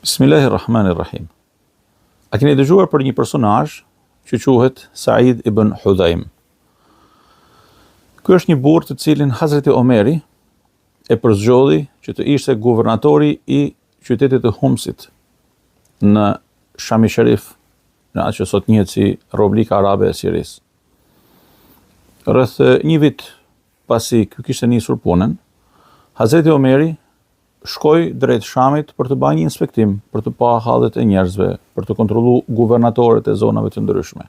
Bismillahirrahmanirrahim. A keni dëgjuar për një personazh që quhet Said ibn Hudhaim? Ky është një burr të cilin Hazreti Omeri e përzgjodhi që të ishte guvernatori i qytetit të Humsit në Shami Sharif, në atë që sot njihet si Republika Arabe e Sirisë. Rreth një vit pasi ky kishte nisur punën, Hazreti Omeri shkoi drejt Shamit për të bërë një inspektim, për të pa hallet e njerëzve, për të kontrolluar guvernatorët e zonave të ndryshme.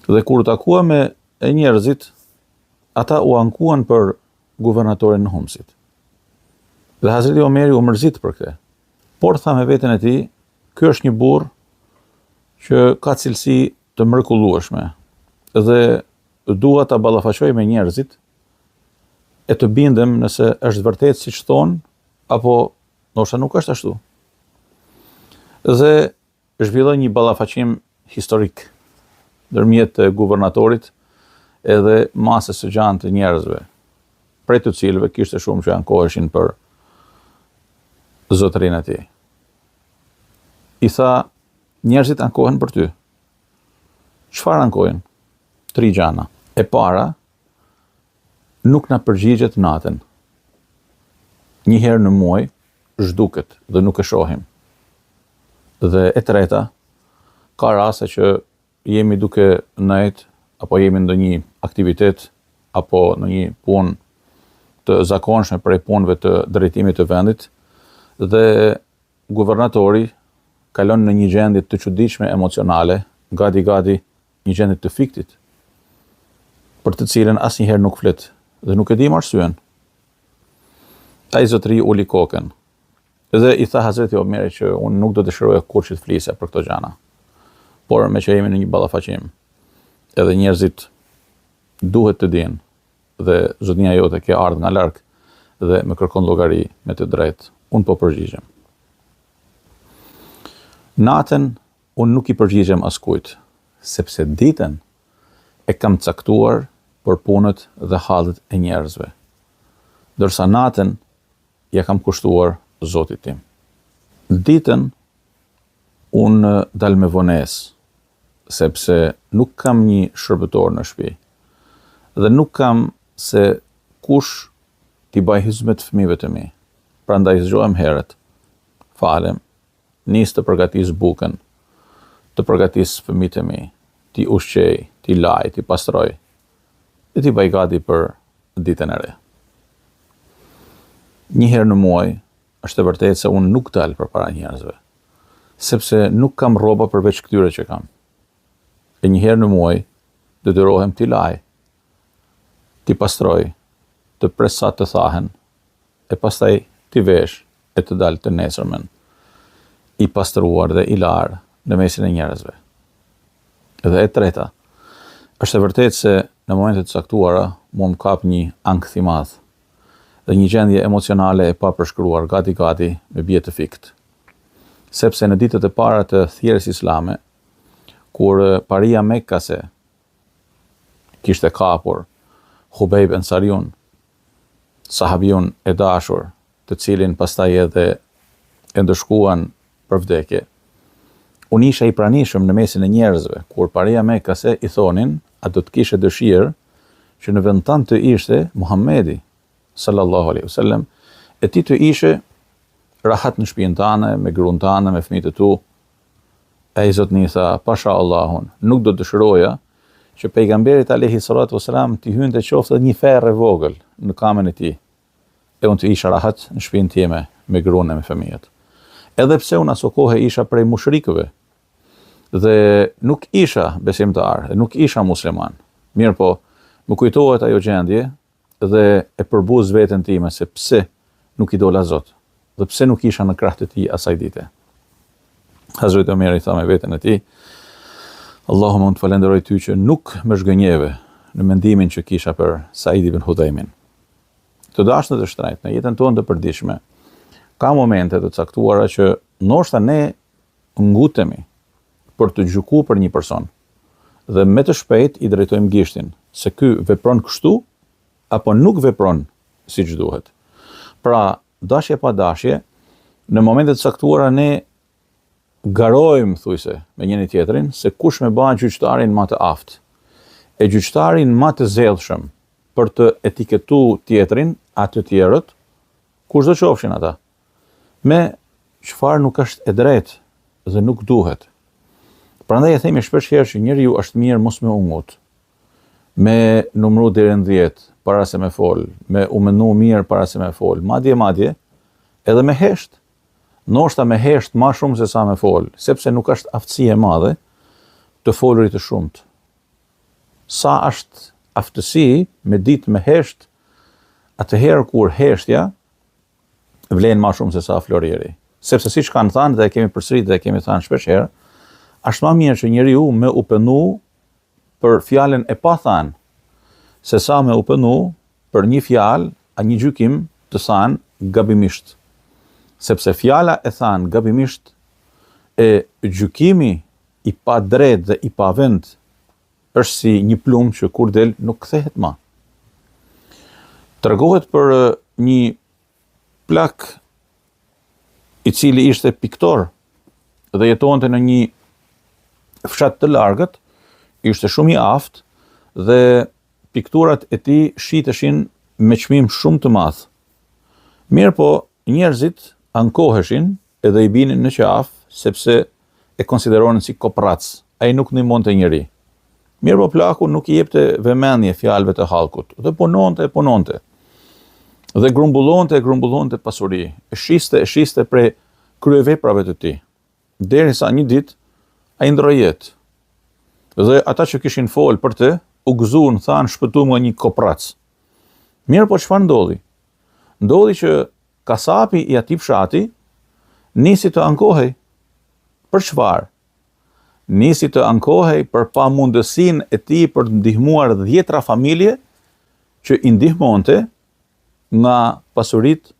Dhe kur takua me njerëzit, ata u ankuan për guvernatorin në Humsit. Dhe Hazreti Omeri u mërzit për këtë. Por tha me veten e tij, ky është një burr që ka cilësi të mrekullueshme dhe dua ta ballafaqoj me njerëzit e të bindem nëse është vërtet siç thonë apo ndoshta nuk është ashtu. Dhe zhvilloi një ballafaqim historik ndërmjet guvernatorit edhe masës së gjanë të njerëzve, prej të cilëve kishte shumë që ankoheshin për zotërinë e tij. I tha, njerëzit ankohen për ty. Çfarë ankohen? 3 gjana. E para, nuk na përgjigjet natën. Një herë në muaj zhduket dhe nuk e shohim. Dhe e treta, ka raste që jemi duke nejt, apo jemi në ndonjë aktivitet, apo në një punë të zakonshme prej punëve të drejtimit të vendit, dhe guvernatori kalon në një gjendje të çuditshme emocionale, gati një gjendje të fiktit, për të cilën asnjëherë nuk flet dhe nuk e dim arsyen. Ai zotëri uli kokën. Dhe i tha Hazreti Omeri që unë nuk do të dëshiroj kurrë që të flisja për këto gjëra. Por me që jemi në një ballafaqim, edhe njerëzit duhet të dinë dhe zotnia jote ke ardhur nga larg dhe më kërkon llogari me të drejtë. Unë po përgjigjem. Natën unë nuk i përgjigjem askujt, sepse ditën e kam caktuar për punët dhe hallet e njerëzve. Ndërsa natën ja kam kushtuar Zotit tim. Ditën unë dal me vonesë, sepse nuk kam një shërbëtor në shtëpi dhe nuk kam se kush t'i baj hizmet fëmijëve të mi. Prandaj zgjohem herët, falem, nis të përgatis bukën, të përgatis fëmijët e mi, t'i ushqej, t'i laj, t'i pastroj, dhe t'i baj gati për ditën e re. Një herë në muaj, është e vërtetë se unë nuk dal përpara njerëzve, sepse nuk kam rroba përveç këtyre që kam. E një herë në muaj, detyrohem t'i laj, t'i pastroj, të pres sa të thahen, e pastaj t'i vesh e të dal të nesërmen, i pastruar dhe i lar në mesin e njerëzve. Dhe e treta, është e vërtetë se në momentet të caktuara mund më kap një ankth i madh dhe një gjendje emocionale e papërshkruar gati me bie të fikt. Sepse në ditët e para të thjerrjes islame, kur paria Mekkase kishte kapur Hubejb Ensariun, sahabiun e dashur, të cilin pastaj edhe e ndëshkuan për vdekje, unë isha i pranishëm në mesin e njerëzve, kur paria Mekkase i thonin, a do të kishe dëshirë që në vend tanë të ishte Muhamedi sallallahu alaihi wasallam, e ti të ishe rahat në shtëpinë tane, me gruan tane, me fëmijët e tu. Ai zotni tha, pasha Allahun, nuk do të dëshiroja që pejgamberit alayhi salatu wasalam t'i hynte qoftë një ferë e vogël në kamën e tij, e unë të isha rahat në shtëpinë time me gruan e me fëmijët. Edhe pse unë aso kohë isha prej mushrikëve dhe nuk isha besimtar, dhe nuk isha musliman. Mirë po, më kujtohet ajo gjendje dhe e përbuz veten time se pse nuk i dola Zot, dhe pse nuk isha në krah të tij asaj dite. Hazreti Omeri tha me veten e tij, Allahumma unë të falenderoj ty që nuk më zhgënjeve në mendimin që kisha për Said ibn Hudhaimin. Të dashur të shtrenjtë, në jetën tonë të përditshme, ka momente të caktuara që ndoshta ne ngutemi për të gjykuar për një person dhe me të shpejt i drejtojmë gishtin se ky vepron kështu apo nuk vepron siç duhet. Pra, dashje pa dashje, në momentet caktuara ne garojmë thujse me njëri tjetrin se kush me bëhen gjyqtarin më të aftë. E gjyqtarin më të zellshëm për të etiketuar tjetrin, atë të tjerët, kushdo qofshin ata, me çfarë nuk është e drejtë dhe nuk duhet. Prandaj e themi shpesh herë që njeriu është mirë mos me ungut, me numru deri në 10 para se me fol, me u menu mirë para se me fol, madje edhe me hesht. Ndoshta me hesht më shumë se sa me fol, sepse nuk është aftësi e madhe të folurit të shumt. Sa është aftësi me ditë me hesht, atëherë kur heshtja vlen më shumë se sa florieri. Sepse siç kanë thënë dhe e kemi përsëritur dhe e kemi thënë shpesh herë, është më mirë që njeriu me u penu për fjalën e pa thënë, se sa me u penu për një fjalë a një gjykim të thënë gabimisht. Sepse fjala e thënë gabimisht e gjykimi i pa drejtë dhe i pa vend është si një plumë që kur del nuk kthehet më. Tregohet për një plak i cili ishte piktor dhe jetonte në një fshat të largët, ishte shumë i aftë dhe pikturat e tij shiteshin me çmim shumë të madh. Mirë po, njerëzit ankoheshin edhe i binin në qafë sepse e konsideronin si koprac, ai nuk ndihmonte njëri. Mirë po plaku nuk i jepte vëmendje fjalëve të hallkut, dhe punonte. Dhe grumbullonte pasuri, e shiste prej kryeveprave të tij. Derisa një ditë ai ndroi jetë. Dhe ata që kishin fol për të, u gëzuan, thanë shpëtuam nga një koprac. Mirë po çfarë ndodhi? Ndodhi që kasapi i atij fshati nisi të ankohej. Për çfarë? Nisi të ankohej për pamundësinë e tij për të ndihmuar 10 familje që i ndihmonte nga pasuritë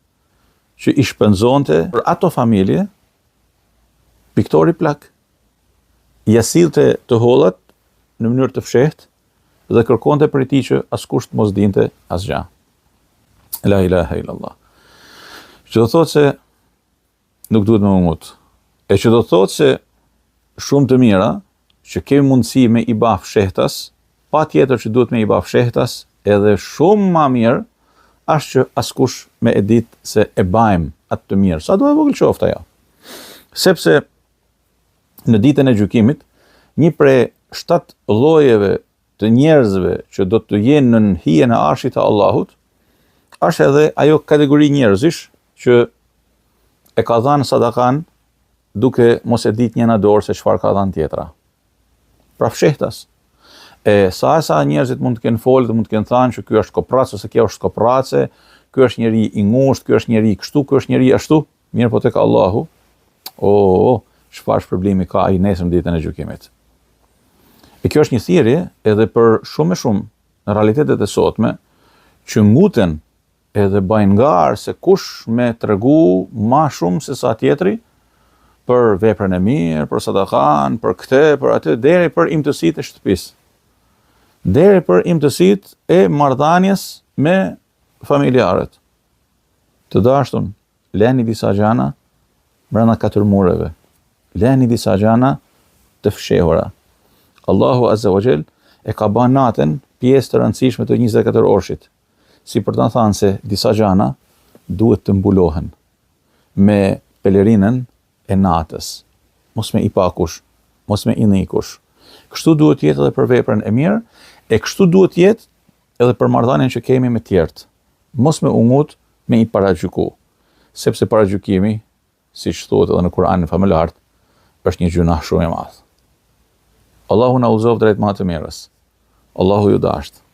që i shpenzonte për ato familje. Piktori plak ja sillte të hollat në mënyrë të fshehtë dhe kërkonte prej tij që askush të mos dinte asgjë. La ilaha illallah. Që do thotë se nuk duhet me ungut. E që do thotë se shumë të mira që kemi mundësi me i ba fshehtas, pa tjetër që duhet me i ba fshehtas, edhe shumë ma mirë është që askush me e ditë se e bajmë atë të mirë. Sa do e vogël qoftë ajo. Sepse në ditën e gjykimit, një prej 7 llojeve të njerëzve që do të jenë në hijen e arshit të Allahut, është edhe ajo kategori njerëzish që e ka dhënë sadakan duke mos e ditë njëna dorë se çfarë ka dhënë tjetra. Pra fshehtas. E sa njerëzit mund të kenë folë dhe mund të kenë thënë që ky është koprac ose kjo është koprace, ky është njeri i ngushtë, ky është njeri i kështu, ky është njeri ashtu, mirë po tek Allahu. Çfarë problemi ka ai nesër ditën e gjykimit. E kjo është një thirrje edhe për shumë në realitetet e sotme që nguten edhe bajnë ngarë se kush me tregu ma shumë se sa tjetri për veprën e mirë, për sadakan, për këtë, për atë, deri për imtësitë e shtëpisë. Deri për imtësitë e marrëdhënies me familjarët. Të dashtun, leni disa gjana brenda 4 mureve. Leni disa gjana të fshehura. Allahu Azza wa Jall e ka bën natën pjesë të rëndësishme të 24 orëshit. Si për të thënë se disa gjana duhet të mbulohen me pelerinën e natës. Mos me i pakush, mos me i nikush. Kështu duhet jetë edhe për veprën e mirë, e kështu duhet jetë edhe për marrëdhënien që kemi me tjerët. Mos me ungut me i paragjyku, sepse paragjykimi, siç thuhet edhe në Kur'anin familjar, është një gjuna shumë e madhe. Allahu na udhëzoj drejt më të mirës. Allahu ju dashtë.